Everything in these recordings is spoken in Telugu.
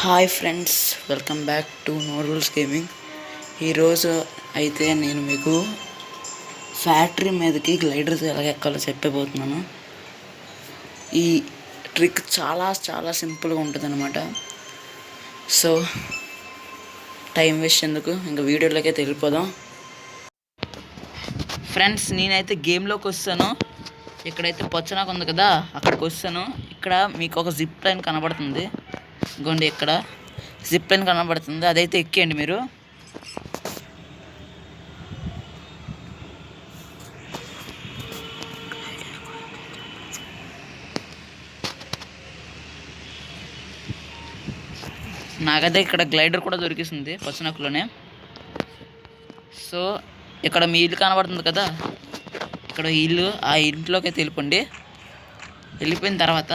Hi friends, welcome back to know rules gaming. ఈరోజు అయితే నేను మీకు ఫ్యాక్టరీ మీదకి గ్లైడర్స్ ఎలా ఎక్కాలో చెప్పబోతున్నాను. ఈ ట్రిక్ చాలా చాలా సింపుల్గా ఉంటుంది అనమాట. సో టైం వేస్ట్ ఎందుకు, ఇంకా వీడియోలోకి వెళ్ళిపోదాం. ఫ్రెండ్స్, నేనైతే గేమ్లోకి వస్తాను. ఇక్కడైతే పొచ్చనాకు ఉంది కదా, అక్కడికి వస్తాను. ఇక్కడ మీకు ఒక జిప్ లైన్ కనబడుతుంది. ఇగోండి, ఇక్కడ జిప్ లైన్ కనబడుతుంది, అదైతే ఎక్కేయండి మీరు. నాకైతే ఇక్కడ గ్లైడర్ కూడా దొరికిస్తుంది పొచ్చనాకులోనే. సో ఇక్కడ మీ ఇల్లు కనబడుతుంది కదా, ఇక్కడ ఇల్లు, ఆ ఇంట్లోకి అయితే వెళ్ళిపోయిన తర్వాత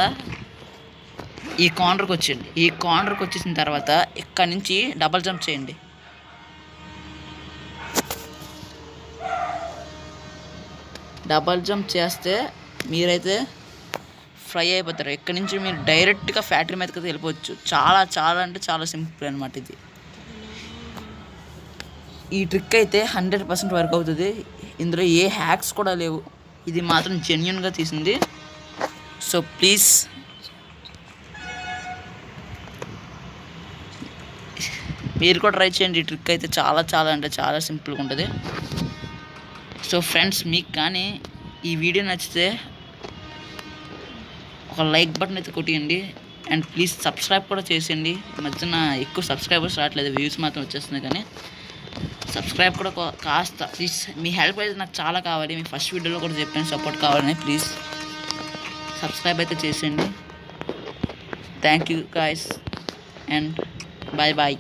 ఈ కార్నర్కి వచ్చేయండి. ఈ కార్నర్కి వచ్చేసిన తర్వాత ఇక్కడ నుంచి డబల్ జంప్ చేయండి. డబల్ జంప్ చేస్తే మీరైతే ఫ్రై అయిపోతారు. ఇక్కడ నుంచి మీరు డైరెక్ట్గా ఫ్యాక్టరీ మీదకి వెళ్ళిపోవచ్చు. చాలా చాలా అంటే చాలా సింపుల్ అనమాట ఇది. ఈ ట్రిక్ అయితే 100% వర్క్ అవుతుంది. ఇందులో ఏ హ్యాక్స్ కూడా లేవు. ఇది మాత్రం జెన్యున్గా తీసింది. సో ప్లీజ్ మీరు కూడా ట్రై చేయండి. ఈ ట్రిక్ అయితే చాలా చాలా అంటే చాలా సింపుల్గా ఉంటుంది. సో ఫ్రెండ్స్, మీకు కానీ ఈ వీడియో నచ్చితే ఒక లైక్ బటన్ అయితే కొట్టియండి. అండ్ ప్లీజ్ సబ్స్క్రైబ్ కూడా చేసేయండి. ఈ మధ్యన ఎక్కువ సబ్స్క్రైబర్స్ రావట్లేదు, వ్యూస్ మాత్రం వచ్చేస్తున్నాయి. కానీ సబ్స్క్రైబ్ కూడా కాస్త ప్లీజ్, మీ హెల్ప్ అయితే నాకు చాలా కావాలి. మీ ఫస్ట్ వీడియోలో కూడా చెప్పాను సపోర్ట్ కావాలని. ప్లీజ్ సబ్స్క్రైబ్ అయితే చేసేయండి. Thank you guys and bye bye.